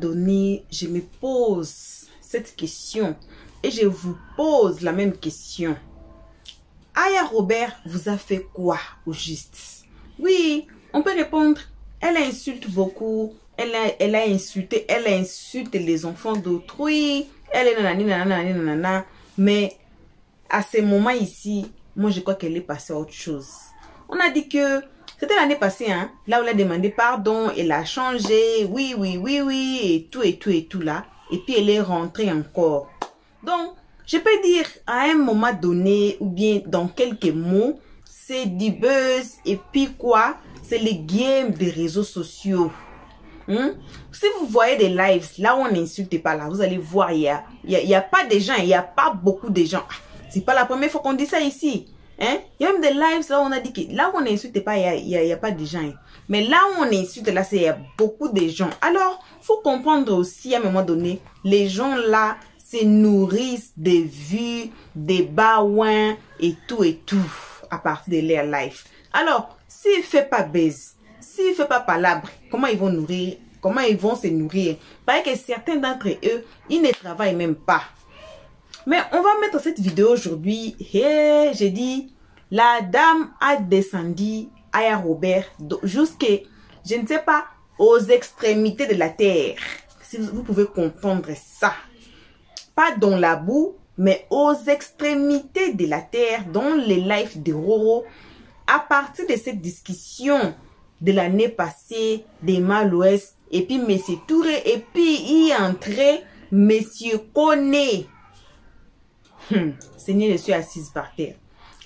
donné, je me pose cette question et je vous pose la même question. Aya Robert vous a fait quoi au juste? Oui, on peut répondre, elle insulte beaucoup, elle insulte les enfants d'autrui, elle est nanana, mais à ce moment ici, moi je crois qu'elle est passée à autre chose. On a dit que c'était l'année passée, hein, là où elle a demandé pardon, elle a changé, oui, et tout là, et puis elle est rentrée encore. Donc, je peux dire à un moment donné, ou bien dans quelques mots, c'est du buzz, et puis quoi, c'est le game des réseaux sociaux. Si vous voyez des lives, là où on n'insulte pas, là, vous allez voir, il y a pas de gens, il n'y a pas beaucoup de gens. C'est pas la première fois qu'on dit ça ici. Hein? Il y a même des lives là où on a dit que là où on n'insulte pas, il y a pas de gens. Mais là où on insulte, là, il y a beaucoup de gens. Alors, il faut comprendre aussi à un moment donné, les gens là se nourrissent des vues, des baouins et tout à partir de leur life. Alors, s'il ne fait pas buzz, s'il ne fait pas palabre, comment ils vont nourrir? Comment ils vont se nourrir? Parce que certains d'entre eux, ils ne travaillent même pas. Mais on va mettre cette vidéo aujourd'hui. Hey, j'ai dit, la dame a descendu Aya Robert jusqu'à, je ne sais pas, aux extrémités de la terre. Si vous pouvez comprendre ça. Pas dans la boue, mais aux extrémités de la terre, dans les lives de Roro. À partir de cette discussion de l'année passée, des Malouest, et puis M. Touré, et puis il est entré M. Koné. Seigneur, je suis assise par terre.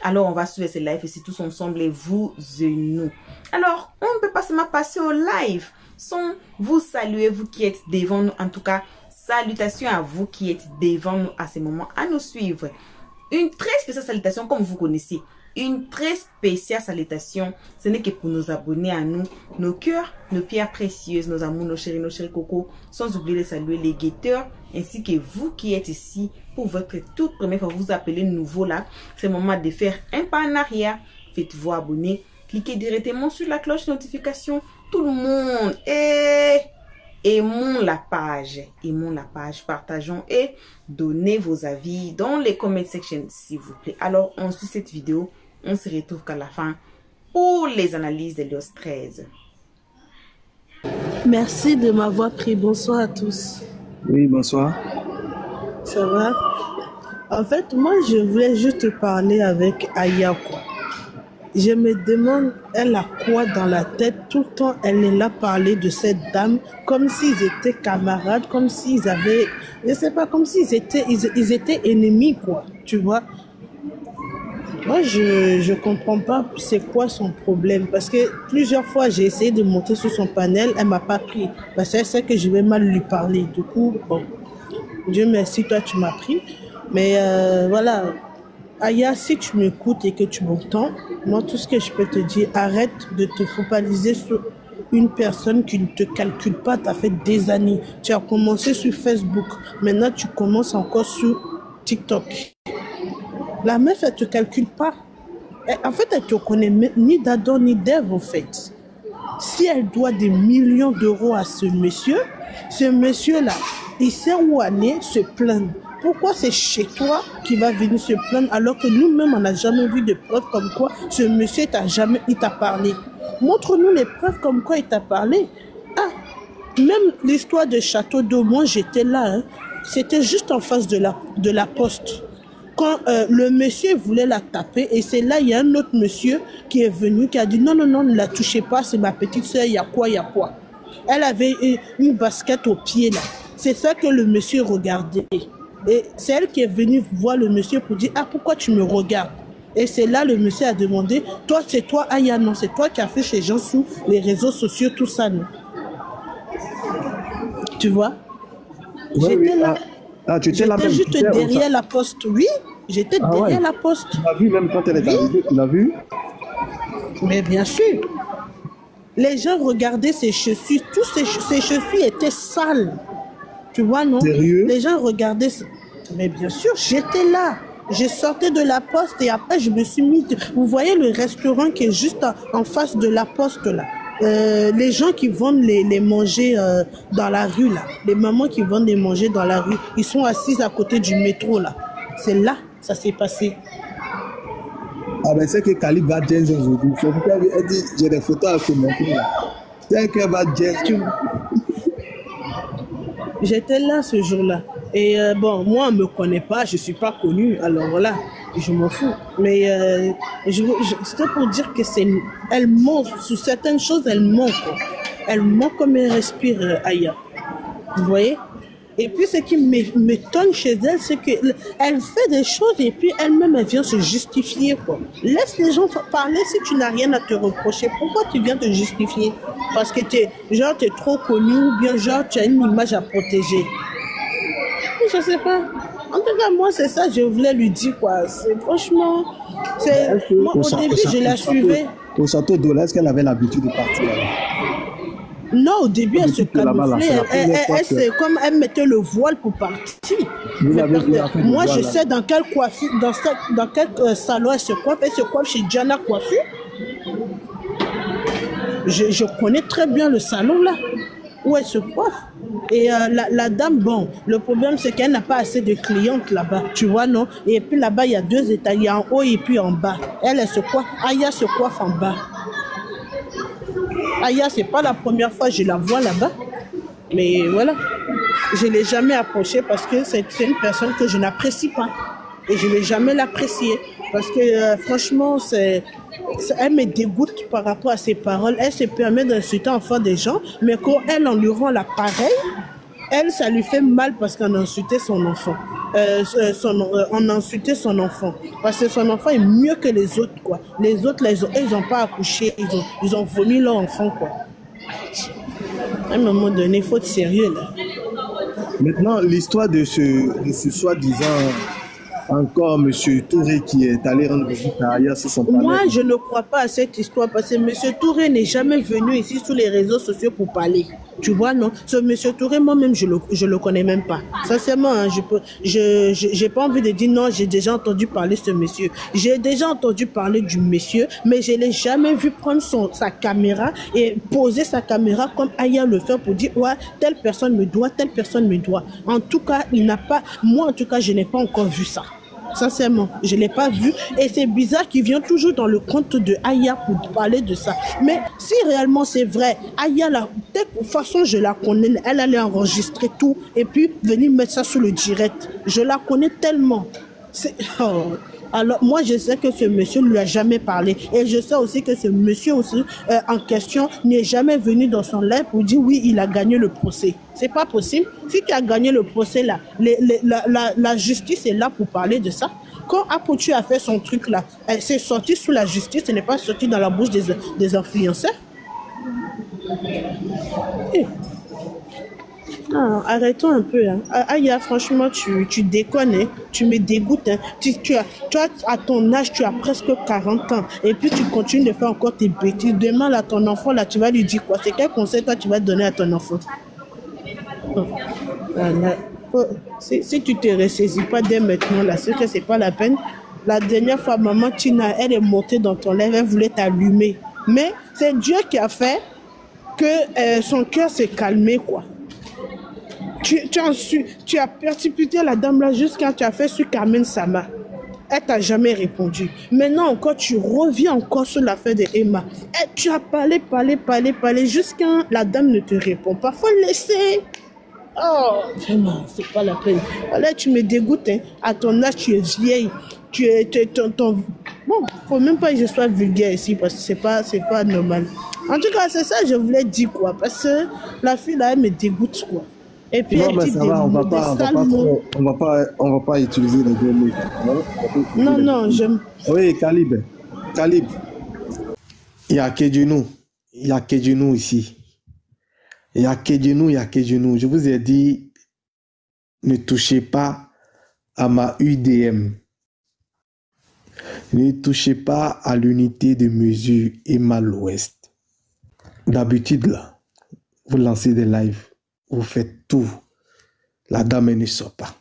Alors, on va suivre ce live ici tous ensemble, et vous et nous. Alors, on ne peut pas seulement passer au live sans vous saluer, vous qui êtes devant nous. En tout cas, salutations à vous qui êtes devant nous à ce moment, à nous suivre. Une très spéciale salutation, comme vous connaissez. Une très spéciale salutation. Ce n'est que pour nos abonnés à nous, nos cœurs, nos pierres précieuses, nos amours, nos chéris cocos. Sans oublier de saluer les guetteurs, ainsi que vous qui êtes ici pour votre toute première fois, vous appelez nouveau là. C'est le moment de faire un pas en arrière. Faites-vous abonner. Cliquez directement sur la cloche de notification. Tout le monde. Aimons la page, partageons et donnez vos avis dans les comment section s'il vous plaît. Alors, on suit cette vidéo, on se retrouve qu'à la fin pour les analyses de l'OS 13. Merci de m'avoir pris. Bonsoir à tous. Oui, bonsoir. Ça va? En fait, moi, je voulais juste te parler avec Aya, quoi. Je me demande, elle a quoi dans la tête? Tout le temps, elle est là parler de cette dame comme s'ils étaient camarades, comme s'ils avaient, je sais pas, comme s'ils étaient ennemis, quoi. Tu vois? Moi, je comprends pas c'est quoi son problème. Parce que plusieurs fois, j'ai essayé de monter sur son panel, elle m'a pas pris. Parce qu'elle sait que je vais mal lui parler. Du coup, bon, Dieu merci, toi, tu m'as pris. Mais voilà. Aya, si tu m'écoutes et que tu m'entends, moi, tout ce que je peux te dire, arrête de te focaliser sur une personne qui ne te calcule pas. Tu as fait des années. Tu as commencé sur Facebook. Maintenant, tu commences encore sur TikTok. La meuf, elle ne te calcule pas. En fait, elle ne te connaît ni d'Adam ni d'Ève, en fait. Si elle doit des millions d'euros à ce monsieur-là, il sait où aller se plaindre. Pourquoi c'est chez toi qui va venir se plaindre alors que nous-mêmes, on n'a jamais vu de preuves comme quoi ce monsieur il t'a parlé. Montre-nous les preuves comme quoi il t'a parlé. Ah, même l'histoire de Château d'Eau, moi j'étais là. Hein. C'était juste en face de la poste. Quand le monsieur voulait la taper, et c'est là, il y a un autre monsieur qui est venu, qui a dit non, ne la touchez pas, c'est ma petite soeur, il y a quoi. Elle avait une basket au pied là. C'est ça que le monsieur regardait. Et c'est elle qui est venue voir le monsieur pour dire « Ah, pourquoi tu me regardes ?» Et c'est là le monsieur a demandé « Toi, c'est toi, Aya, non, c'est toi qui as fait chez gens sur les réseaux sociaux, tout ça, non ?» Tu vois? Oui, j'étais là. Tu étais là même. J'étais juste derrière la poste, oui. J'étais derrière la poste. Tu l'as vu même quand elle est arrivée, tu l'as vu? Mais bien sûr. Les gens regardaient ses chaussures. Tous ses chaussures étaient sales. Tu vois, non? Sérieux? Les gens regardaient. Mais bien sûr, j'étais là. Je sortais de la poste et après, je me suis mis... Vous voyez le restaurant qui est juste en face de la poste, là? les gens qui vendent les manger dans la rue, là, les mamans qui vendent les manger dans la rue, ils sont assises à côté du métro, là. C'est là ça s'est passé. Ah ben c'est que Calib va jazz aujourd'hui. C'est pourquoi elle dit j'ai des photos à te montrer là. C'est qu'elle va jazz. J'étais là ce jour-là. Et bon, moi, on ne me connaît pas, je ne suis pas connue, alors voilà, je m'en fous. Mais c'était pour dire que elle ment, sur certaines choses, elle ment, quoi. Elle ment comme elle respire ailleurs. Vous voyez? Et puis, ce qui m'étonne chez elle, c'est qu'elle fait des choses et puis elle-même, elle vient se justifier, quoi. Laisse les gens parler si tu n'as rien à te reprocher. Pourquoi tu viens te justifier? Parce que t'es trop connu ou bien genre, tu as une image à protéger. Je sais pas. En tout cas, moi, c'est ça que je voulais lui dire, quoi. Franchement, moi, au début, je la suivais. Au château d'Ola, est-ce qu'elle avait l'habitude de partir là-bas? Non, au début, elle se camouflait. C'est comme elle mettait le voile pour partir. Moi, je sais dans quelle coiffure, dans quel salon elle se coiffe. Elle se coiffe chez Diana Coiffure. Je connais très bien le salon là, où elle se coiffe. Et la dame, bon, le problème c'est qu'elle n'a pas assez de clientes là-bas, tu vois, non? Et puis là-bas, il y a 2 étages, il y a en haut et puis en bas. Elle se coiffe, Aya se coiffe en bas. Aya, c'est pas la première fois que je la vois là-bas. Mais voilà, je ne l'ai jamais approchée parce que c'est une personne que je n'apprécie pas. Et je ne vais jamais l'apprécier. Parce que franchement, elle me dégoûte par rapport à ses paroles. Elle se permet d'insulter enfin des gens. Mais quand elle en lui rend l'appareil, elle, ça lui fait mal parce qu'on a insulté son enfant. On a insulté son enfant. Parce que son enfant est mieux que les autres, quoi. Les autres, là, ils n'ont pas accouché. Ils ont vomi leur enfant, quoi. À un moment donné, il faut être sérieux, là. Maintenant, l'histoire de ce soi-disant encore M. Touré qui est allé rendre visite à Aya sur son palais. Moi, je ne crois pas à cette histoire parce que M. Touré n'est jamais venu ici sur les réseaux sociaux pour parler. Tu vois, non? Ce M. Touré, moi-même, je le connais même pas. Sincèrement, hein, j'ai pas envie de dire non, j'ai déjà entendu parler de ce monsieur. J'ai déjà entendu parler du monsieur, mais je l'ai jamais vu prendre sa caméra et poser sa caméra comme Aya le fait pour dire, ouais, telle personne me doit, telle personne me doit. En tout cas, moi, en tout cas, je n'ai pas encore vu ça. Sincèrement, je ne l'ai pas vu. Et c'est bizarre qu'il vient toujours dans le compte de Aya pour parler de ça. Mais si réellement c'est vrai, Aya, de toute façon, je la connais. Elle allait enregistrer tout et puis venir mettre ça sur le direct. Je la connais tellement. Alors, moi, je sais que ce monsieur ne lui a jamais parlé. Et je sais aussi que ce monsieur aussi, en question, n'est jamais venu dans son live pour dire oui, il a gagné le procès. C'est pas possible. Si tu as gagné le procès là, la justice est là pour parler de ça. Quand Apotu a fait son truc là, elle s'est sortie sous la justice, ce n'est pas sorti dans la bouche des influenceurs. Non, arrêtons un peu. Hein. Aya, franchement, tu déconnes. Hein. Tu me dégoûtes. Hein. Toi, à ton âge, tu as presque 40 ans. Et puis, tu continues de faire encore tes bêtises. Demain, là, ton enfant, là, tu vas lui dire quoi? C'est quel conseil, toi, tu vas donner à ton enfant? Voilà. Si tu ne te ressaisis pas dès maintenant, là, c'est que ce n'est pas la peine. La dernière fois, maman Tina, elle est montée dans ton lèvre, elle voulait t'allumer. Mais c'est Dieu qui a fait que son cœur s'est calmé, quoi. Tu as persécuté la dame là jusqu'à tu as fait sur Carmen Sama. Elle t'a jamais répondu. Maintenant encore, tu reviens encore sur l'affaire de Emma. Et tu as parlé jusqu'à la dame ne te répond pas. Faut le laisser. Oh, vraiment, c'est pas la peine. Là, tu me dégoûtes. Hein. À ton âge, tu es vieille. Bon, faut même pas que je sois vulgaire ici parce que c'est pas normal. En tout cas, c'est ça que je voulais dire, quoi. Parce que la fille là, elle me dégoûte, quoi. Et puis non, mais ça va, on va pas utiliser les deux mots. Non, j'aime. Oui, Calib. Il y a Kedjunou. Il y a Kedjunou ici. Il y a Kedjunou. Je vous ai dit, ne touchez pas à ma UDM. Ne touchez pas à l'unité de mesure Emma l'Ouest. D'habitude, là, vous lancez des lives. Vous faites tout. La dame elle ne sort pas.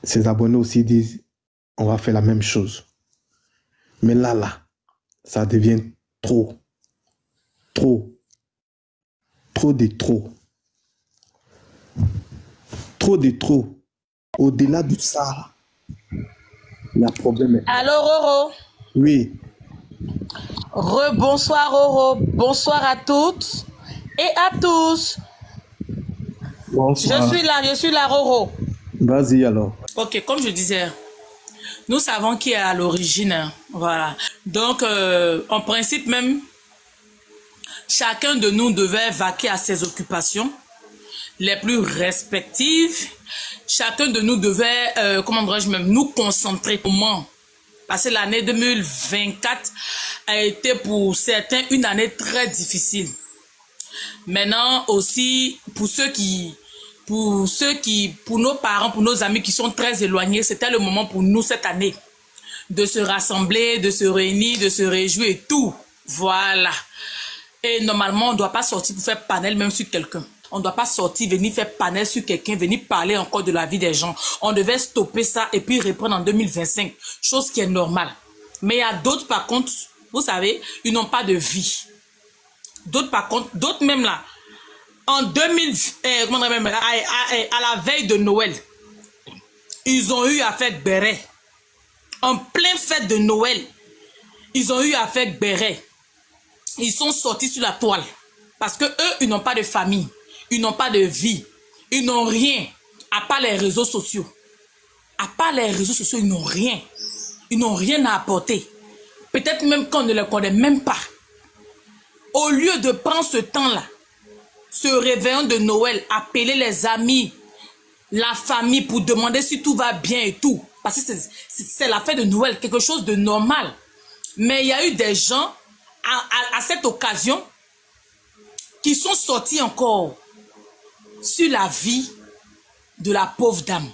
Ses abonnés aussi disent, on va faire la même chose. Mais là, ça devient trop. trop. Trop de trop. Trop de trop. Au-delà de ça, il y a problème. Allô, Roro. Oui. Rebonsoir, Roro. Bonsoir à toutes et à tous. Bonsoir. Je suis là, Roro. Vas-y alors. Ok, comme je disais, nous savons qui est à l'origine. Hein, voilà. Donc, en principe même, chacun de nous devait vaquer à ses occupations les plus respectives. Chacun de nous devait, comment dirais-je même, nous concentrer. Comment? Parce que l'année 2024 a été pour certains une année très difficile. Maintenant aussi, pour nos parents, pour nos amis qui sont très éloignés, c'était le moment pour nous cette année de se rassembler, de se réunir, de se réjouir et tout. Voilà. Et normalement, on ne doit pas sortir pour faire panel même sur quelqu'un. On ne doit pas sortir, venir faire panel sur quelqu'un, venir parler encore de la vie des gens. On devait stopper ça et puis reprendre en 2025. Chose qui est normale. Mais il y a d'autres, par contre, vous savez, ils n'ont pas de vie. D'autres, par contre, d'autres même là, en 2000, à la veille de Noël, ils ont eu à faire béret. En pleine fête de Noël, ils ont eu à faire béret. Ils sont sortis sur la toile. Parce que eux, ils n'ont pas de famille. Ils n'ont pas de vie. Ils n'ont rien. À part les réseaux sociaux. À part les réseaux sociaux, ils n'ont rien. Ils n'ont rien à apporter. Peut-être même qu'on ne les connaît même pas. Au lieu de prendre ce temps-là, ce réveillon de Noël, appeler les amis, la famille pour demander si tout va bien et tout. Parce que c'est la fête de Noël, quelque chose de normal. Mais il y a eu des gens, à cette occasion, qui sont sortis encore sur la vie de la pauvre dame.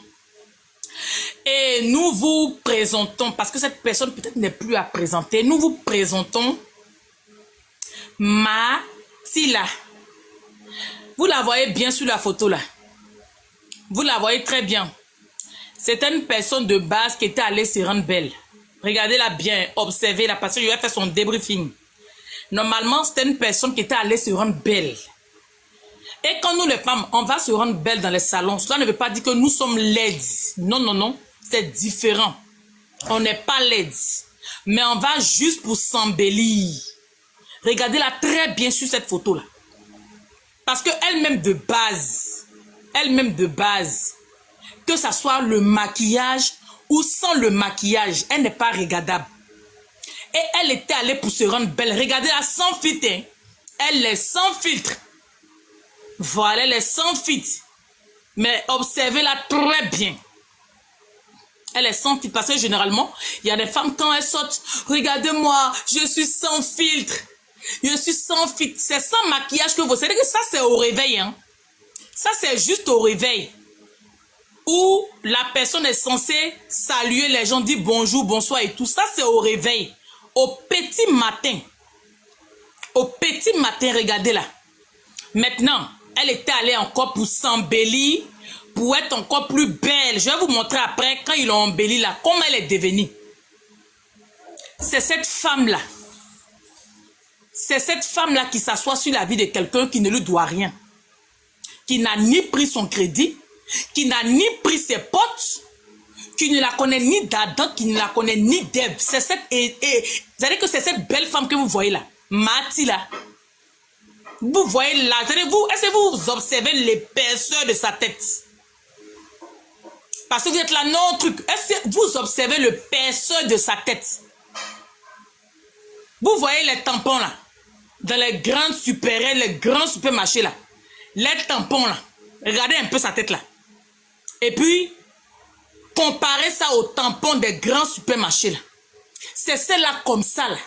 Et nous vous présentons, parce que cette personne peut-être n'est plus à présenter, nous vous présentons Matila. Vous la voyez bien sur la photo là. Vous la voyez très bien. C'est une personne de base qui était allée se rendre belle. Regardez-la bien, observez-la, parce que je vais faire son débriefing. Normalement, c'était une personne qui était allée se rendre belle. Et quand nous les femmes, on va se rendre belle dans les salons, cela ne veut pas dire que nous sommes laides. Non, non, non, c'est différent. On n'est pas laides. Mais on va juste pour s'embellir. Regardez-la très bien sur cette photo-là. Parce qu'elle-même de base, que ça soit le maquillage ou sans le maquillage, elle n'est pas regardable. Et elle était allée pour se rendre belle. Regardez-la sans filtre. Hein. Elle est sans filtre. Voilà, elle est sans filtre. Mais observez-la très bien. Elle est sans filtre. Parce que généralement, il y a des femmes, quand elles sortent, regardez-moi, je suis sans filtre. Je suis sans filtre. C'est sans maquillage que vous savez que ça, c'est au réveil. Hein. Ça, c'est juste au réveil. Où la personne est censée saluer les gens, dire bonjour, bonsoir et tout. Ça, c'est au réveil. Au petit matin. Au petit matin, regardez là. Maintenant, elle était allée encore pour s'embellir, pour être encore plus belle. Je vais vous montrer après, quand ils l'ont embellie là, comment elle est devenue. C'est cette femme-là. C'est cette femme-là qui s'assoit sur la vie de quelqu'un qui ne lui doit rien. Qui n'a ni pris son crédit, qui n'a ni pris ses potes, qui ne la connaît ni d'Adam, qui ne la connaît ni d'Ève. C'est cette, vous savez que c'est cette belle femme que vous voyez là, Matila. Vous voyez là, est-ce que vous observez l'épaisseur de sa tête? Parce que vous êtes là, non, truc. Est-ce que vous observez l'épaisseur de sa tête? Vous voyez les tampons là, dans les grandes super, les grands supermarchés là. Les tampons là, regardez un peu sa tête là. Et puis, comparez ça aux tampons des grands supermarchés là. C'est celle-là comme ça là.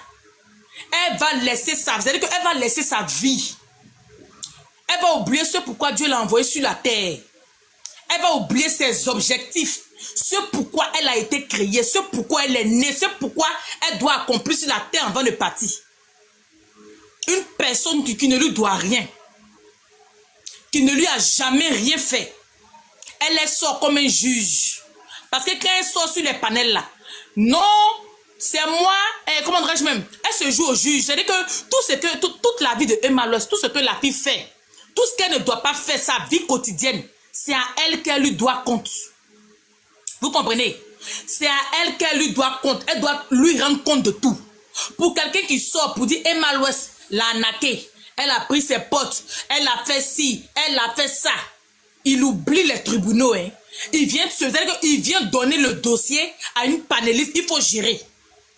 Elle va laisser ça, vous savez qu'elle va laisser sa vie. Elle va oublier ce pourquoi Dieu l'a envoyé sur la terre. Elle va oublier ses objectifs. Ce pourquoi elle a été créée, ce pourquoi elle est née, ce pourquoi elle doit accomplir sur la terre avant de partir. Une personne qui ne lui doit rien. Qui ne lui a jamais rien fait. Elle sort comme un juge. Parce que quand elle sort sur les panels là, non c'est moi, comment dirais-je même, elle se joue au juge. C'est-à-dire que toute la vie de Emma Loès, tout ce que la fille fait, tout ce qu'elle ne doit pas faire, sa vie quotidienne, c'est à elle qu'elle lui doit compte. Vous comprenez? C'est à elle qu'elle lui doit compte. Elle doit lui rendre compte de tout. Pour quelqu'un qui sort pour dire Emma Loès l'a arnaqué, elle a pris ses potes, elle a fait ci, elle a fait ça. Il oublie les tribunaux. Hein. Il vient donner le dossier à une panéliste. Il faut gérer.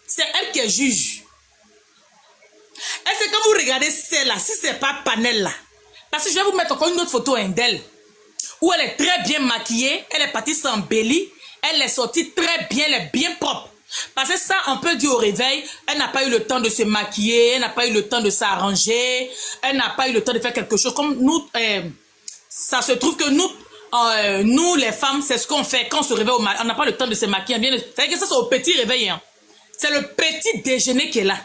C'est elle qui est juge. Est-ce que quand vous regardez celle-là, si ce n'est pas panel là, parce que je vais vous mettre encore une autre photo d'elle, où elle est très bien maquillée, elle est partie s'embellir, elle est sortie très bien, elle est bien propre. Parce que ça, on peut dire au réveil, elle n'a pas eu le temps de se maquiller, elle n'a pas eu le temps de s'arranger, elle n'a pas eu le temps de faire quelque chose. Comme nous, ça se trouve que nous les femmes, c'est ce qu'on fait quand on se réveille au matin, on n'a pas le temps de se maquiller. C'est que ça, c'est au petit réveil. Hein. C'est le petit déjeuner qui est là.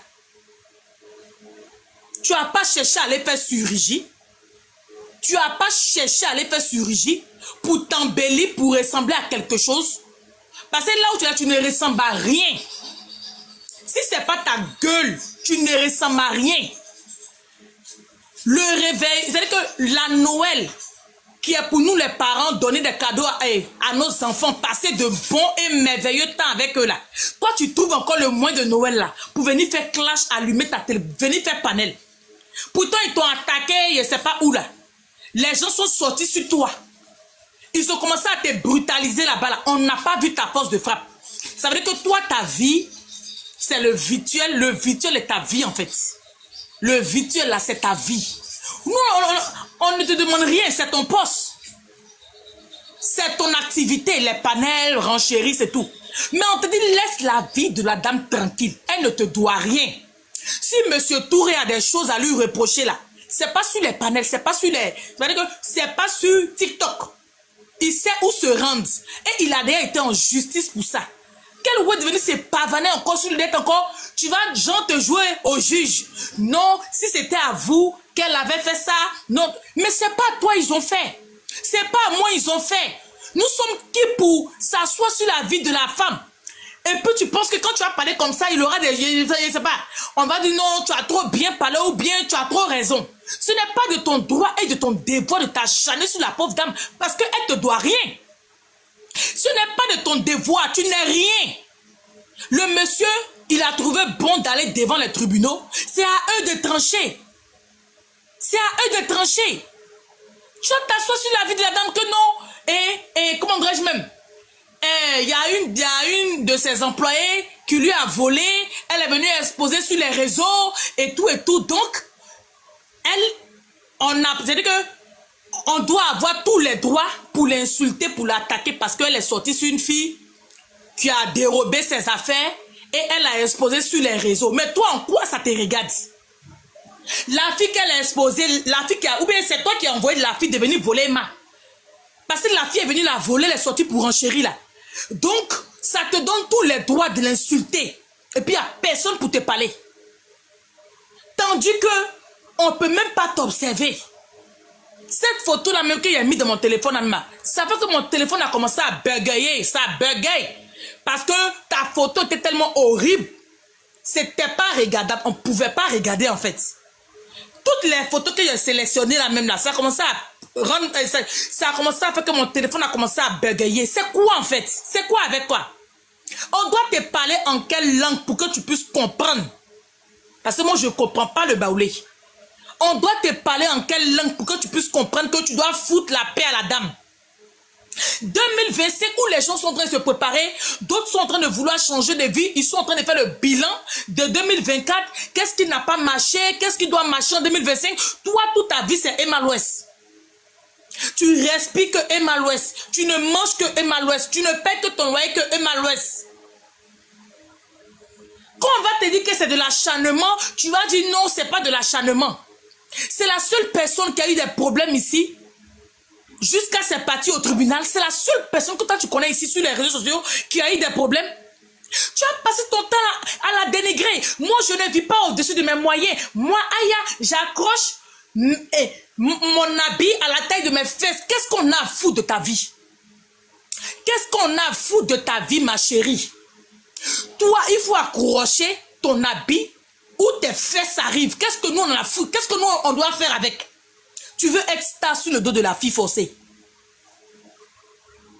Tu n'as pas cherché à aller faire chirurgie. Tu n'as pas cherché à aller faire chirurgie pour t'embellir, pour ressembler à quelque chose. Parce que là où tu es là, tu ne ressembles à rien. Si ce n'est pas ta gueule, tu ne ressembles à rien. Le réveil, c'est-à-dire que la Noël, qui est pour nous les parents, donner des cadeaux à nos enfants, passer de bons et merveilleux temps avec eux là. Toi, tu trouves encore le moyen de Noël là, pour venir faire clash, allumer ta télé, venir faire panel. Pourtant, ils t'ont attaqué, je ne sais pas où là. Les gens sont sortis sur toi. Ils ont commencé à te brutaliser là-bas. Là. On n'a pas vu ta force de frappe. Ça veut dire que toi, ta vie, c'est le virtuel. Le virtuel est ta vie, en fait. Le virtuel, là, c'est ta vie. Nous, on ne te demande rien. C'est ton poste. C'est ton activité. Les panels, renchéris, c'est tout. Mais on te dit, laisse la vie de la dame tranquille. Elle ne te doit rien. Si M. Touré a des choses à lui reprocher, là, c'est pas sur les panels, c'est pas sur les... C'est pas sur TikTok. Il sait où se rendre. Et il a déjà été en justice pour ça. Quel ouais de venir se pavaner encore sur le net encore? Tu vas, genre, te jouer au juge. Non, si c'était à vous qu'elle avait fait ça. Non, mais c'est pas à toi ils ont fait. C'est pas à moi ils ont fait. Nous sommes qui pour s'asseoir sur la vie de la femme? Et puis tu penses que quand tu vas parler comme ça, il aura des... Je sais pas. On va dire non, tu as trop bien parlé ou bien tu as trop raison. Ce n'est pas de ton droit et de ton devoir de t'acharner sur la pauvre dame parce qu'elle te doit rien. Ce n'est pas de ton devoir, tu n'es rien. Le monsieur, il a trouvé bon d'aller devant les tribunaux. C'est à eux de trancher. C'est à eux de trancher. Tu vas t'asseoir sur la vie de la dame que non. Et comment dirais-je même? Il y a une de ses employés qui lui a volé. Elle est venue exposer sur les réseaux et tout. Donc, c'est-à-dire que on doit avoir tous les droits pour l'insulter, pour l'attaquer parce qu'elle est sortie sur une fille qui a dérobé ses affaires et elle a exposé sur les réseaux. Mais toi, en quoi ça te regarde? La fille qu'elle a exposée, ou bien c'est toi qui as envoyé la fille de venir voler Emma. Parce que la fille est venue la voler, elle est sortie pour enchérir là. Donc, ça te donne tous les droits de l'insulter. Et puis, il n'y a personne pour te parler. Tandis que on ne peut même pas t'observer. Cette photo-là, même qu'il a mis dans mon téléphone, ça fait que mon téléphone a commencé à bégayer. Ça bégaye. Parce que ta photo était tellement horrible. C'était pas regardable. On ne pouvait pas regarder, en fait. Toutes les photos que j'ai sélectionnées, là, même là, ça a commencé à ça a commencé à faire que mon téléphone a commencé à bégayer. C'est quoi, en fait? C'est quoi avec toi? On doit te parler en quelle langue pour que tu puisses comprendre? Parce que moi, je ne comprends pas le baoulé. On doit te parler en quelle langue pour que tu puisses comprendre que tu dois foutre la paix à la dame. 2025 où les gens sont en train de se préparer, d'autres sont en train de vouloir changer de vie, ils sont en train de faire le bilan de 2024. Qu'est-ce qui n'a pas marché? Qu'est-ce qui doit marcher en 2025? Toi, toute ta vie, c'est Emma Loès. Tu respires que Emma Loès. Tu ne manges que Emma Loès. Tu ne paies que ton loyer que Emma Loès. Quand on va te dire que c'est de l'acharnement, tu vas dire non, c'est pas de l'acharnement. C'est la seule personne qui a eu des problèmes ici. Jusqu'à ses parties au tribunal, c'est la seule personne que toi tu connais ici sur les réseaux sociaux qui a eu des problèmes. Tu as passé ton temps à la dénigrer. Moi, je ne vis pas au-dessus de mes moyens. Moi, Aya, j'accroche mon habit à la taille de mes fesses. Qu'est-ce qu'on a à foutre de ta vie? Qu'est-ce qu'on a à foutre de ta vie, ma chérie? Toi, il faut accrocher ton habit où tes fesses arrivent. Qu'est-ce que nous on en a foutu? Qu'est-ce que nous on doit faire avec? Tu veux être star sur le dos de la fille forcée.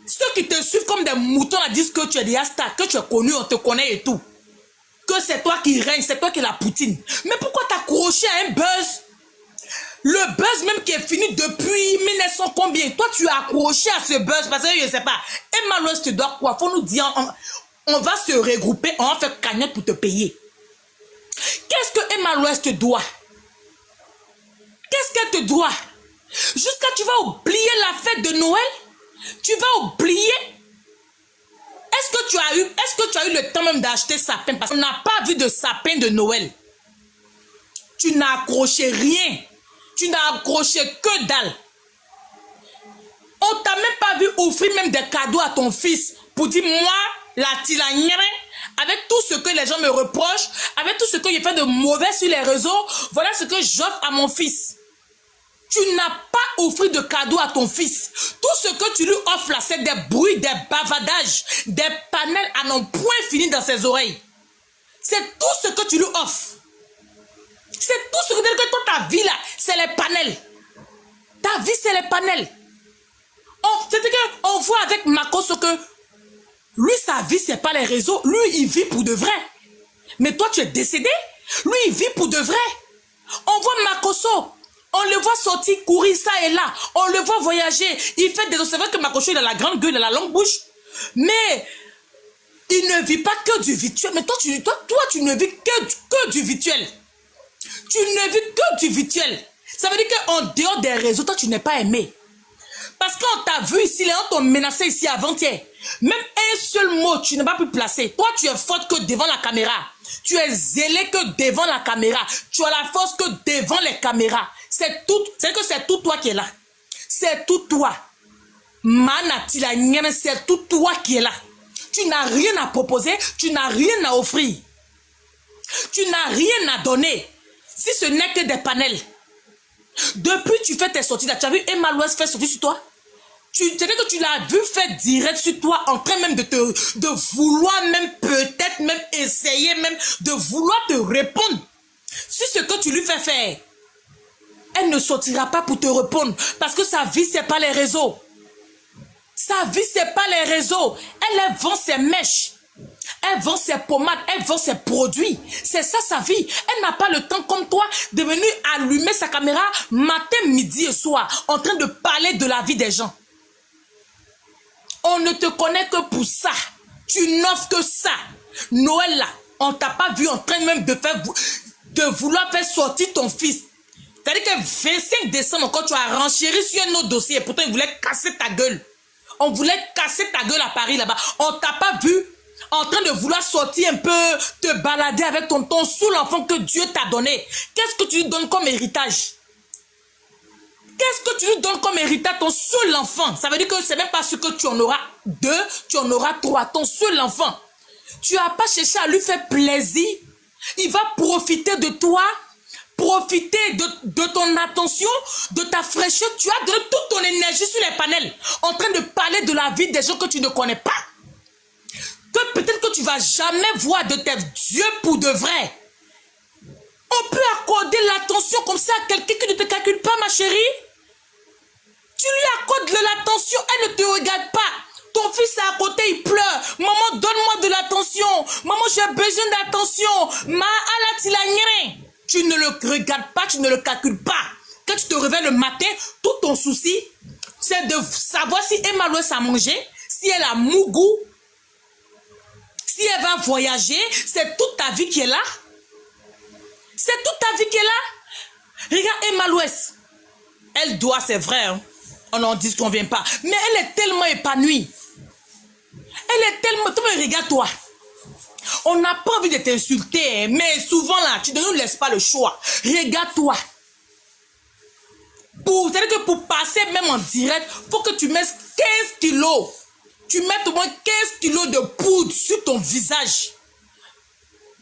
Ceux qui te suivent comme des moutons là disent que tu es déjà star, que tu es connu, on te connaît et tout. Que c'est toi qui règne, c'est toi qui es la poutine. Mais pourquoi t'accrocher à un buzz? Le buzz même qui est fini depuis 1900 combien? Toi tu as accroché à ce buzz parce que je ne sais pas. Emma Louest te doit quoi? Faut nous dire, on va se regrouper, on va faire cagnotte pour te payer. Qu'est-ce que Emma Louest te doit? Qu'est-ce qu'elle te doit? Jusqu'à tu vas oublier la fête de Noël? Tu vas oublier? Est-ce que tu as eu le temps même d'acheter sapin? Parce qu'on n'a pas vu de sapin de Noël. Tu n'as accroché rien. Tu n'as accroché que dalle. On t'a même pas vu offrir même des cadeaux à ton fils pour dire moi, la tilanière, avec tout ce que les gens me reprochent, avec tout ce que j'ai fait de mauvais sur les réseaux, voilà ce que j'offre à mon fils. Tu n'as pas offert de cadeau à ton fils. Tout ce que tu lui offres là, c'est des bruits, des bavadages, des panels à non point fini dans ses oreilles. C'est tout ce que tu lui offres. C'est tout ce que toi, ta vie là, c'est les panels. Ta vie, c'est les panels. On voit avec Makoso que lui, sa vie, c'est pas les réseaux. Lui, il vit pour de vrai. Mais toi, tu es décédé. Lui, il vit pour de vrai. On voit Makoso. On le voit sortir, courir ça et là. On le voit voyager. Il fait des... C'est vrai que Makoso, il a la grande gueule, il a la longue bouche. Mais il ne vit pas que du virtuel. Mais toi, tu ne vis que du virtuel. Tu ne vis que du virtuel. Ça veut dire qu'en dehors des réseaux, toi, tu n'es pas aimé. Parce qu'on t'a vu ici, les gens t'ont menacé ici avant-hier. Même un seul mot, tu n'as pas pu placer. Toi, tu es forte que devant la caméra. Tu es zélé que devant la caméra. Tu as la force que devant les caméras. C'est tout. C'est que c'est tout toi qui est là. C'est tout toi. Manati la nienne, c'est tout toi qui est là. Tu n'as rien à proposer. Tu n'as rien à offrir. Tu n'as rien à donner. Si ce n'est que des panels. Depuis tu fais tes sorties là, tu as vu Emma Louest faire sortie sur toi? C'est-à-dire que tu l'as vu faire direct sur toi, en train même de vouloir même peut-être même essayer même de vouloir te répondre. Si ce que tu lui fais faire, elle ne sortira pas pour te répondre parce que sa vie c'est pas les réseaux. Sa vie c'est pas les réseaux. Elle vend ses mèches. Elle vend ses pommades, elle vend ses produits. C'est ça sa vie. Elle n'a pas le temps comme toi de venir allumer sa caméra matin, midi et soir en train de parler de la vie des gens. On ne te connaît que pour ça. Tu n'offres que ça. Noël là, on t'a pas vu en train même de vouloir faire sortir ton fils. C'est-à-dire que 25 décembre, quand tu as renchéri sur un autre dossier, pourtant il voulait casser ta gueule. On voulait casser ta gueule à Paris là-bas. On t'a pas vu en train de vouloir sortir un peu, te balader avec ton sous l'enfant que Dieu t'a donné. Qu'est-ce que tu lui donnes comme héritage? Qu'est-ce que tu lui donnes comme héritage ton seul enfant? Ça veut dire que c'est même pas ce que tu en auras 2, tu en auras 3, ton seul enfant. Tu n'as pas cherché à lui faire plaisir. Il va profiter de toi, profiter de ton attention, de ta fraîcheur. Tu as donné toute ton énergie sur les panels, en train de parler de la vie des gens que tu ne connais pas. Que peut-être que tu vas jamais voir de tes dieux pour de vrai. On peut accorder l'attention comme ça à quelqu'un qui ne te calcule pas, ma chérie. Tu lui accordes de l'attention, elle ne te regarde pas. Ton fils est à côté, il pleure. Maman, donne-moi de l'attention. Maman, j'ai besoin d'attention. Tu ne le regardes pas, tu ne le calcules pas. Quand tu te réveilles le matin, tout ton souci, c'est de savoir si Emma Louest a mangé, si elle a mougou, si elle va voyager. C'est toute ta vie qui est là. C'est toute ta vie qui est là. Regarde Emma Louest. Elle doit, c'est vrai, hein. On n'en dit qu'on vient pas. Mais elle est tellement épanouie. Elle est tellement... Regarde-toi. On n'a pas envie de t'insulter, hein, mais souvent là, tu ne nous laisses pas le choix. Regarde-toi. C'est-à-dire que pour passer même en direct, il faut que tu mettes 15 kilos. Tu mets au moins 15 kilos de poudre sur ton visage.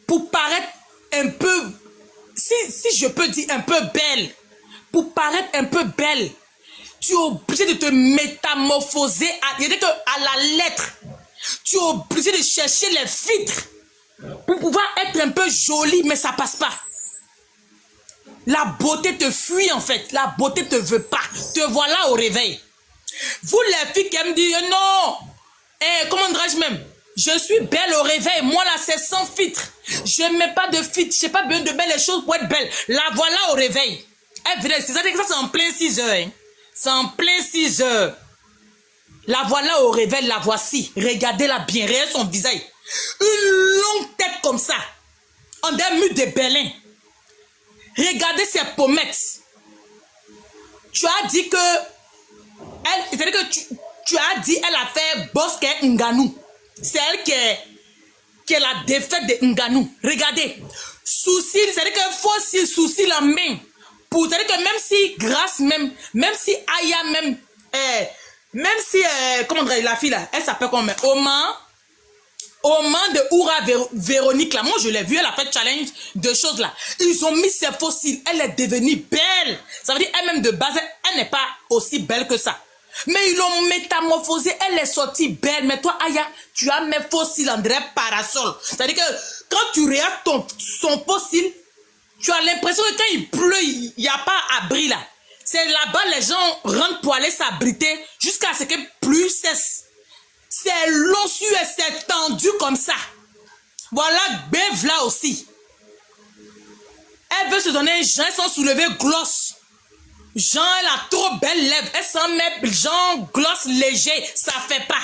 Pour paraître un peu... Si je peux dire un peu belle. Pour paraître un peu belle. Tu es obligé de te métamorphoser à la lettre. Tu es obligé de chercher les filtres pour pouvoir être un peu jolie, mais ça passe pas. La beauté te fuit en fait. La beauté te veut pas. Te voilà au réveil. Vous les filles qui aiment dire non. Comment dirais-je même? Je suis belle au réveil. Moi là c'est sans filtre. Je ne mets pas de filtre. Je n'ai pas besoin de belles choses pour être belle. La voilà au réveil. C'est-à-dire que ça c'est en plein 6 heures. Hein. C'est en plein 6 heures. La voilà au réveil. La voici. Regardez-la bien. Regardez son visage. Une longue tête comme ça. On dirait mur de Berlin. Regardez ses pommettes. Tu as dit que c'est-à-dire que tu as dit elle a fait Bosque Ngannou. C'est elle qui est la défaite de Ngannou. Regardez. Souci, c'est-à-dire que faut si souci la main. C'est-à-dire que même si grâce même si Aya même si comment dire la fille là, elle s'appelle comment? Oman de Oura Véronique là, moi je l'ai vu, elle a fait challenge de choses là. Ils ont mis ses fossiles, elle est devenue belle. Ça veut dire elle-même de base, elle n'est pas aussi belle que ça. Mais ils l'ont métamorphosée, elle est sortie belle. Mais toi Aya, tu as mes fossiles en vrai parasol. C'est-à-dire que quand tu regardes son fossile, tu as l'impression que quand il pleut, il n'y a pas abri là. C'est là-bas les gens rentrent pour aller s'abriter jusqu'à ce que pluie cesse. C'est long sur et c'est tendu comme ça. Voilà, Bev là aussi. Elle veut se donner un genre sans soulever gloss. Jean, elle a trop belle lèvres. Elle s'en met genre gloss léger. Ça fait pas.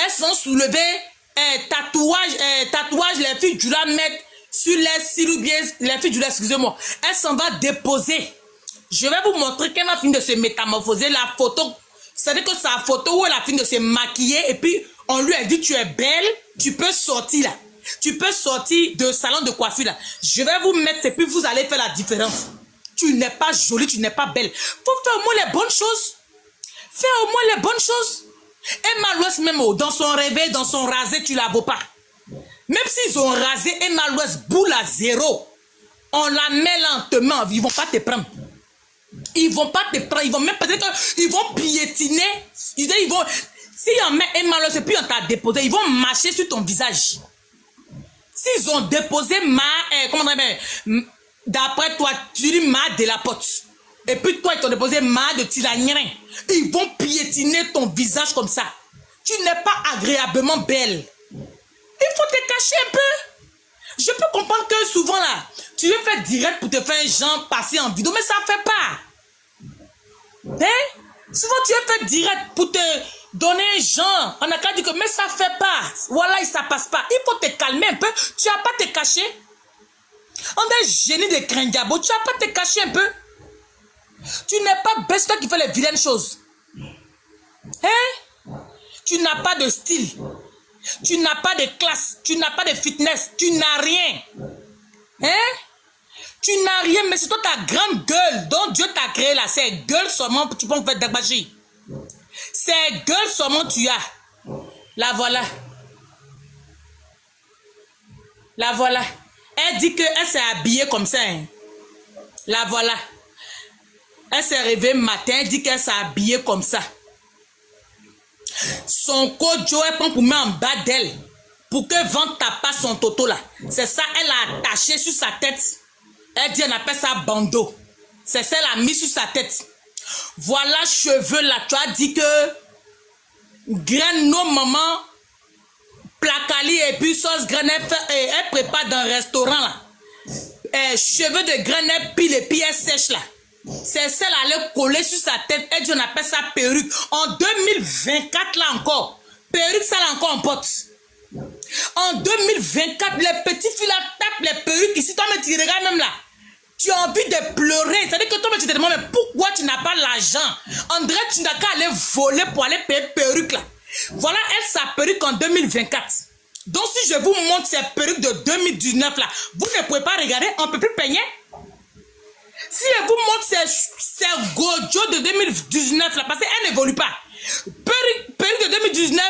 Elles sont soulevées tatouage, les filles du la mettre sur les cils ou bien les filles du la, excusez-moi. Elle s'en va déposer. Je vais vous montrer qu'elle va finir de se métamorphoser. La photo. C'est-à-dire que sa photo où elle a fini de se maquiller et puis on lui a dit tu es belle, tu peux sortir là. Tu peux sortir de salon de coiffure là. Je vais vous mettre et puis vous allez faire la différence. Tu n'es pas jolie, tu n'es pas belle. Faut faire au moins les bonnes choses. Fais au moins les bonnes choses. Emma Louest même dans son réveil, dans son rasé, tu la vois pas. Même s'ils ont rasé Emma Louest boule à zéro, on la met lentement, ils vont pas te prendre. Ils vont pas te prendre, ils vont même peut-être qu'ils vont piétiner. Ils vont, si on met un mal, et puis on t'a déposé, ils vont marcher sur ton visage. S'ils ont déposé comment on dit, d'après toi, tu dis ma de la pote. Et puis toi, ils t'ont déposé ma de Tilagnerin. Ils vont piétiner ton visage comme ça. Tu n'es pas agréablement belle. Il faut te cacher un peu. Je peux comprendre que souvent là, tu veux faire direct pour te faire un genre passer en vidéo, mais ça ne fait pas. Hein? Souvent tu veux faire direct pour te donner un genre. On a qu'à dire que mais ça ne fait pas. Voilà, ça ne passe pas. Il faut te calmer un peu. Tu n'as pas te cacher. On est génie de Kringabo. Tu n'as pas te cacher un peu. Tu n'es pas bête, c'est toi qui fais les vilaines choses. Hein? Tu n'as pas de style. Tu n'as pas de classe. Tu n'as pas de fitness. Tu n'as rien. Hein? Tu n'as rien, mais c'est toi ta grande gueule dont Dieu t'a créé là. C'est gueule seulement tu peux faire d'agbachi. C'est gueule seulement tu as. La voilà. La voilà. Elle dit qu'elle s'est habillée comme ça. Hein. La voilà. Elle s'est réveillée matin, elle dit qu'elle s'est habillée comme ça. Son kojo, elle prend pour mettre en bas d'elle. Pour que vente tape pas son toto là. C'est ça, elle a attaché sur sa tête. Elle dit, on appelle ça bandeau. C'est ça, elle a mis sur sa tête. Voilà, cheveux là. Tu as dit que graine nos mamans, placali et puis sauce graine, elle prépare dans un restaurant là. Cheveux de graine, elle pile et puis elle sèche là. C'est celle là, elle est collée sur sa tête. Elle dit, on appelle ça perruque. En 2024 là encore. Perruque, ça là encore en pote. En 2024, les petits filles là tapent les perruques ici. Toi, mais tu regardes même là. Tu as envie de pleurer. C'est-à-dire que toi, tu te demandes, mais pourquoi tu n'as pas l'argent? André, tu n'as qu'à aller voler pour aller payer perruque là. Voilà, elle, sa perruque en 2024. Donc, si je vous montre ces perruques de 2019 là, vous ne pouvez pas regarder, on ne peut plus peigner. Si je vous montre ces gojo de 2019 là, parce qu'elle n'évolue pas. Perruque de 2019,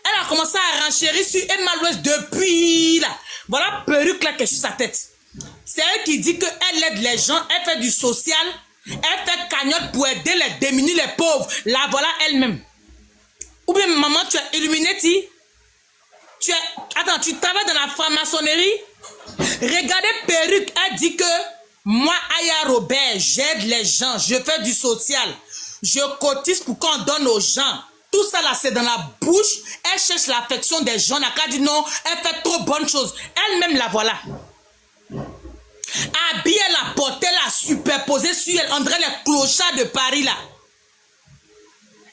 elle a commencé à renchérir sur Emma Louest depuis là. Voilà, perruque là qui est sur sa tête. C'est elle qui dit qu'elle aide les gens, elle fait du social, elle fait cagnotte pour aider les démunis, les pauvres. La voilà elle-même. Ou bien maman, tu as illuminé, Attends, tu travailles dans la franc-maçonnerie? Regardez Perruque, elle dit que moi, Aya Robert, j'aide les gens, je fais du social. Je cotise pour qu'on donne aux gens. Tout ça là, c'est dans la bouche. Elle cherche l'affection des gens. Elle dit non, elle fait trop bonnes choses. Elle-même la voilà. Habillée, la portée, la superposée sur elle. On dirait les clochards de Paris là.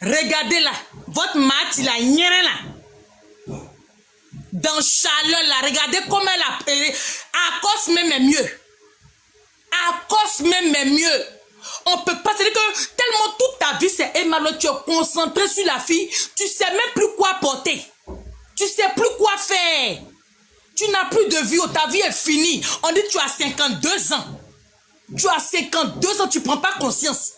Regardez là. Votre mat, il a niéré là. Dans chaleur là. Regardez comment elle a. À cause même est mieux. À cause même est mieux. On peut pas se dire que tellement toute ta vie c'est Emmanuel, tu es concentré sur la fille, tu sais même plus quoi porter. Tu sais plus quoi faire. Tu n'as plus de vie, ta vie est finie. On dit que tu as 52 ans. Tu as 52 ans, tu prends pas conscience.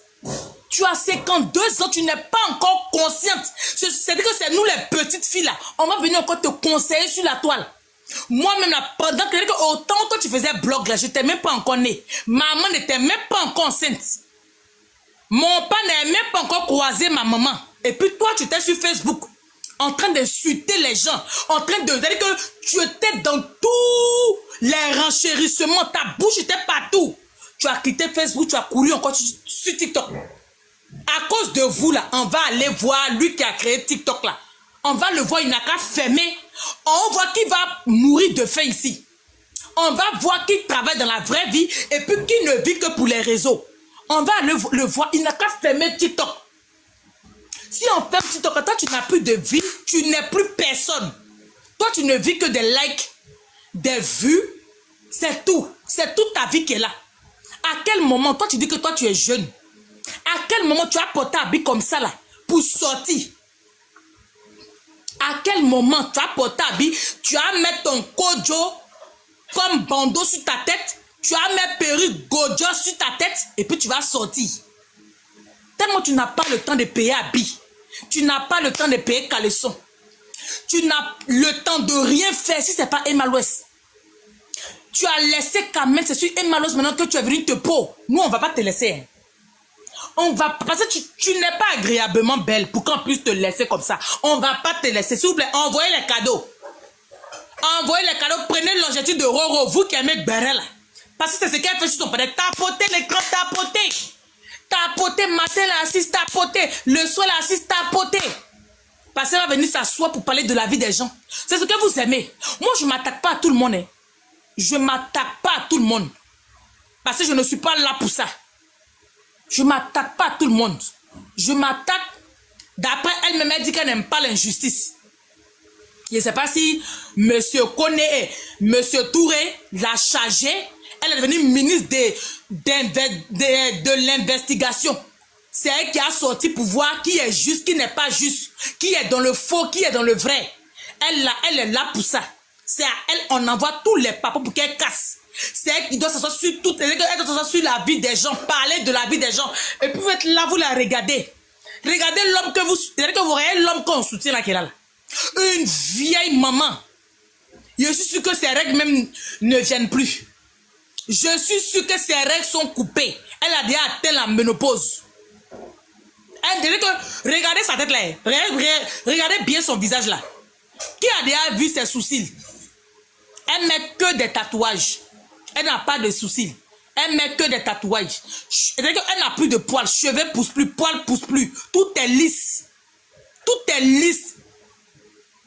Tu as 52 ans, tu n'es pas encore consciente. C'est-à-dire que c'est nous les petites filles là. On va venir encore te conseiller sur la toile. Moi-même, pendant que autant que tu faisais blog là, je n'étais même pas encore née. Maman n'était même pas encore enceinte. Mon père n'avait même pas encore croisé ma maman. Et puis toi, tu étais sur Facebook, en train d'insulter les gens, en train de dire que tu étais dans tous les renchérissements, ta bouche était partout. Tu as quitté Facebook, tu as couru encore sur TikTok. À cause de vous là, on va aller voir lui qui a créé TikTok là. On va le voir, il n'a qu'à fermer. On voit qui va mourir de faim ici. On va voir qui travaille dans la vraie vie et puis qui ne vit que pour les réseaux. On va le voir, il n'a qu'à fermer TikTok. Si on ferme TikTok, toi tu n'as plus de vie, tu n'es plus personne. Toi tu ne vis que des likes, des vues, c'est tout. C'est toute ta vie qui est là. À quel moment, toi tu dis que toi tu es jeune? À quel moment tu as porté un habit comme ça là pour sortir? À quel moment tu as porté un habit, tu as mis ton kojo comme bandeau sur ta tête, tu as mis perruque gojo sur ta tête et puis tu vas sortir. Tellement tu n'as pas le temps de payer habit, tu n'as pas le temps de payer caleçon, tu n'as le temps de rien faire si ce n'est pas Emmanuel. Tu as laissé Kamel, c'est sur Emmanuel maintenant que tu es venu te pose. Nous on ne va pas te laisser. Hein. On va, parce que tu n'es pas agréablement belle pour qu'on puisse te laisser comme ça. On ne va pas te laisser. S'il vous plaît, envoyez les cadeaux. Envoyez les cadeaux. Prenez l'objectif de Roro, vous qui aimez Béret là. Parce que c'est ce qu'elle fait sur son père. Tapoter l'écran, tapoter. Tapoter, matin, la assise, tapoter. Le soir, la assise, tapoter. Parce qu'elle va venir s'asseoir pour parler de la vie des gens. C'est ce que vous aimez. Moi, je ne m'attaque pas à tout le monde. Hein. Je ne m'attaque pas à tout le monde. Parce que je ne suis pas là pour ça. Je ne m'attaque pas à tout le monde. Je m'attaque, d'après elle-même, elle dit qu'elle n'aime pas l'injustice. Je ne sais pas si M. Koné, M. Touré l'a chargé. Elle est devenue ministre de l'investigation. C'est elle qui a sorti pour voir qui est juste, qui n'est pas juste, qui est dans le faux, qui est dans le vrai. Elle est là pour ça. C'est à elle, on envoie tous les papas pour qu'elle casse. C'est elle qui doit s'asseoir sur tout, elle doit s'asseoir sur la vie des gens, parler de la vie des gens. Et puis vous êtes là, vous la regardez. Regardez l'homme que vous, c'est-à-dire que vous regardez l'homme qu'on soutient là, qui est là. Une vieille maman. Je suis sûr que ses règles même ne viennent plus. Je suis sûr que ses règles sont coupées. Elle a déjà atteint la ménopause. Elle dirait que, regardez sa tête là. Regardez bien son visage là. Qui a déjà vu ses sourcils? Elle met que des tatouages. Elle n'a pas de sourcils. Elle met que des tatouages. Elle n'a plus de poils. Cheveux poussent plus. Poils poussent plus. Tout est lisse. Tout est lisse.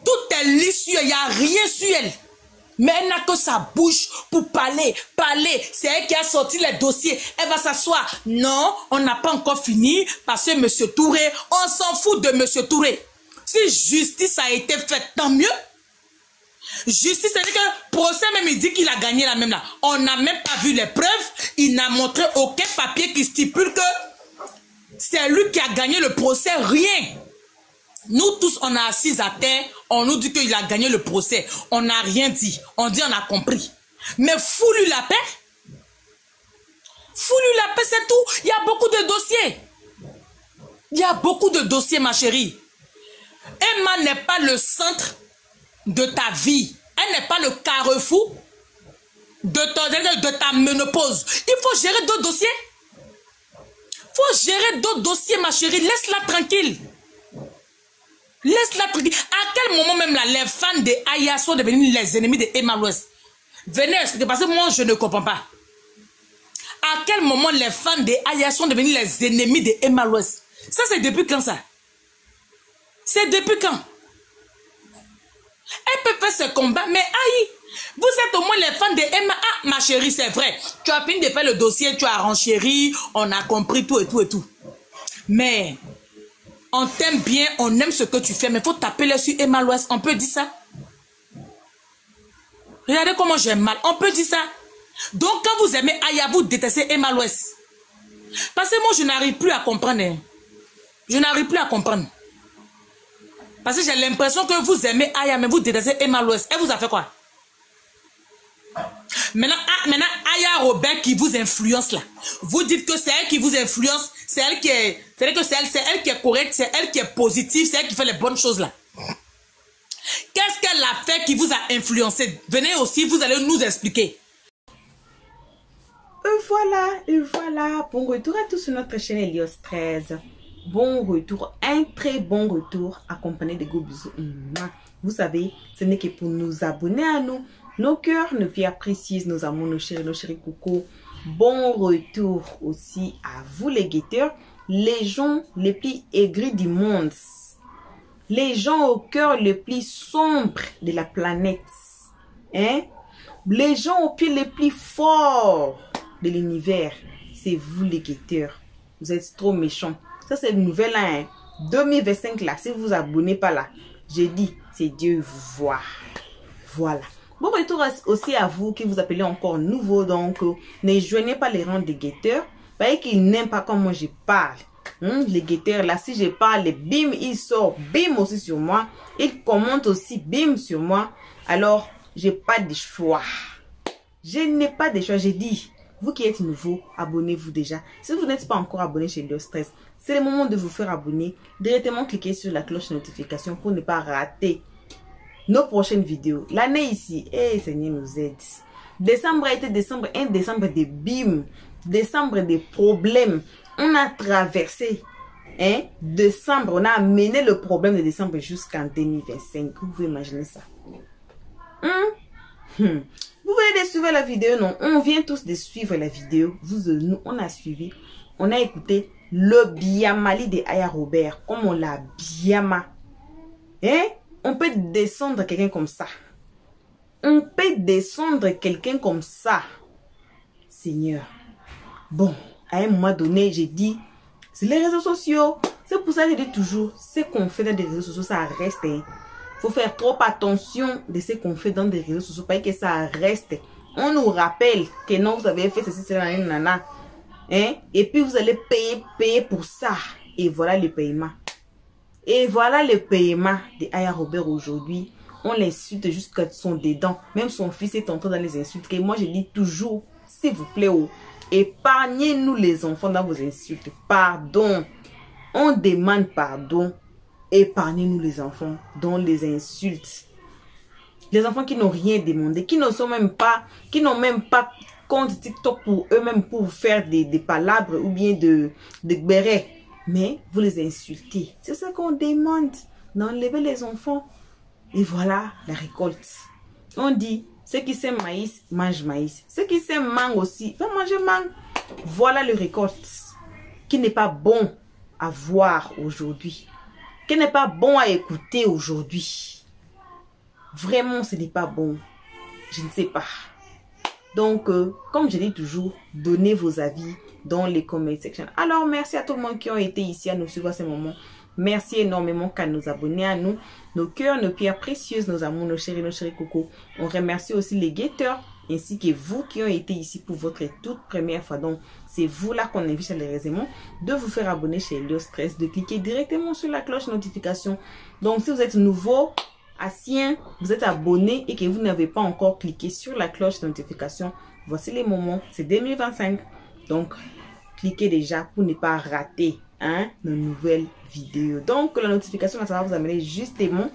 Tout est lisse sur elle. Il n'y a rien sur elle. Mais elle n'a que sa bouche pour parler. Parler. C'est elle qui a sorti les dossiers. Elle va s'asseoir. Non, on n'a pas encore fini. Parce que M. Touré, on s'en fout de M. Touré. Si justice a été faite, tant mieux. Justice, c'est-à-dire que procès même, il dit qu'il a gagné la même là. On n'a même pas vu les preuves. Il n'a montré aucun papier qui stipule que c'est lui qui a gagné le procès. Rien. Nous tous, on a assis à terre. On nous dit qu'il a gagné le procès. On n'a rien dit. On dit on a compris. Mais fous-lui la paix. Fous-lui la paix, c'est tout. Il y a beaucoup de dossiers. Il y a beaucoup de dossiers, ma chérie. Emma n'est pas le centre de ta vie. Elle n'est pas le carrefour de ta ménopause. Il faut gérer d'autres dossiers. Il faut gérer d'autres dossiers, ma chérie. Laisse-la tranquille. Laisse-la truquer. À quel moment même là, les fans de Aya sont devenus les ennemis de Emma West? Venez expliquer, parce que moi, je ne comprends pas. À quel moment les fans de Aya sont devenus les ennemis de Emma West? Ça, c'est depuis quand ça? C'est depuis quand? Elle peut faire ce combat, mais aïe, vous êtes au moins les fans de Emma. Ah, ma chérie, c'est vrai. Tu as fini de faire le dossier, tu as renchéri, on a compris tout et tout et tout. Mais, on t'aime bien, on aime ce que tu fais, mais il faut taper les sur Emma West. On peut dire ça? Regardez comment j'ai mal. On peut dire ça? Donc, quand vous aimez Aya, vous détestez Emma West. Parce que moi, je n'arrive plus à comprendre. Hein. Je n'arrive plus à comprendre. Parce que j'ai l'impression que vous aimez Aya, mais vous détestez Emma West. Elle vous a fait quoi? Maintenant, Aya Robert qui vous influence là. Vous dites que c'est elle qui vous influence. C'est elle qui est... C'est-à-dire que c'est elle qui est correcte. C'est elle qui est positive. C'est elle qui fait les bonnes choses là. Qu'est-ce qu'elle a fait qui vous a influencé? Venez aussi, vous allez nous expliquer. Et voilà. Bon retour à tous sur notre chaîne Elios 13. Bon retour, un très bon retour accompagné de gros bisous. Vous savez, ce n'est que pour nous abonner à nous, nos cœurs, nos pierres précieuses, nos amours, nos chéris coucou. Bon retour aussi à vous les guetteurs, les gens les plus aigris du monde, les gens au cœur les plus sombres de la planète, hein? Les gens aux pieds les plus forts de l'univers, c'est vous les guetteurs. Vous êtes trop méchants. Ça, c'est une nouvelle hein? 2025 là. Si vous vous abonnez pas là, j'ai dit, c'est Dieu vous voit. Voilà. Bon retour aussi à vous qui vous appelez encore nouveau. Donc, ne joignez pas les rangs des guetteurs. Voyez qu'ils n'aiment pas comment je parle. Les guetteurs là, si je parle, bim, il sort, bim aussi sur moi. Il commente aussi, bim sur moi. Alors, j'ai pas de choix. Je n'ai pas de choix. J'ai dit, vous qui êtes nouveau, abonnez-vous déjà. Si vous n'êtes pas encore abonné chez Elios 13, c'est le moment de vous faire abonner. Directement cliquez sur la cloche de notification pour ne pas rater nos prochaines vidéos. L'année ici, Seigneur nous aide. Décembre a été un décembre de bim, décembre de problèmes. On a traversé décembre, on a amené le problème de décembre jusqu'en 2025. Vous pouvez imaginer ça. Vous venez de suivre la vidéo, non? On vient tous de suivre la vidéo. Nous, on a suivi, on a écouté le biamali de Aya Robert, comme on l'a biama. On peut descendre quelqu'un comme ça. On peut descendre quelqu'un comme ça. Seigneur. Bon, à un moment donné, j'ai dit, c'est les réseaux sociaux. C'est pour ça que je dis toujours, ce qu'on fait dans des réseaux sociaux, ça reste. Faut faire trop attention de ce qu'on fait dans des réseaux sociaux, parce que ça reste. On nous rappelle que non, vous avez fait ceci, cela, nana. Et puis vous allez payer pour ça. Et voilà le paiement. Et voilà le paiement de Aya Robert aujourd'hui. On l'insulte jusqu'à son dedans. Même son fils est entré dans les insultes. Et moi je dis toujours, s'il vous plaît, épargnez-nous les enfants dans vos insultes. Pardon. On demande pardon. Épargnez-nous les enfants dans les insultes. Les enfants qui n'ont rien demandé, qui n'ont même pas compte TikTok pour eux-mêmes pour faire des palabres ou bien de bérets. Mais vous les insultez. C'est ce qu'on demande. D'enlever les enfants. Et voilà la récolte. On dit, ceux qui s'aiment maïs, mangent maïs. Ceux qui s'aiment mangue aussi, vont manger mangue. Voilà le récolte. Qui n'est pas bon à voir aujourd'hui. Qui n'est pas bon à écouter aujourd'hui. Vraiment, ce n'est pas bon. Je ne sais pas. Donc, comme je dis toujours, donnez vos avis dans les comment section. Alors, merci à tout le monde qui ont été ici à nous suivre à ce moment. Merci énormément qu'à nous abonner à nous. Nos cœurs, nos pierres précieuses, nos amours, nos chéris coco. On remercie aussi les guetteurs ainsi que vous qui ont été ici pour votre toute première fois. Donc, c'est vous là qu'on invite chaleureusement de vous faire abonner chez Elios 13, de cliquer directement sur la cloche notification. Donc, si vous êtes nouveau, ancien, vous êtes abonné et que vous n'avez pas encore cliqué sur la cloche de notification, voici les moments, c'est 2025. Donc, cliquez déjà pour ne pas rater nos nouvelles vidéos. Donc, la notification, ça va vous amener justement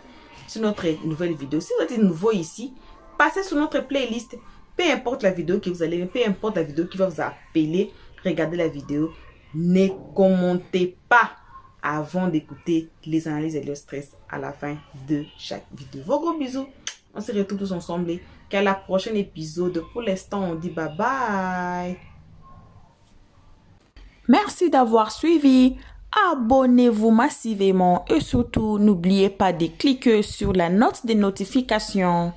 sur notre nouvelle vidéo. Si vous êtes nouveau ici, passez sur notre playlist. Peu importe la vidéo que vous allez, peu importe la vidéo qui va vous appeler, regardez la vidéo. Ne commentez pas avant d'écouter les analyses et le stress à la fin de chaque vidéo. Vos gros bisous. On se retrouve tous ensemble et qu'à la prochaine épisode. Pour l'instant, on dit bye bye. Merci d'avoir suivi. Abonnez-vous massivement et surtout, n'oubliez pas de cliquer sur la note de notification.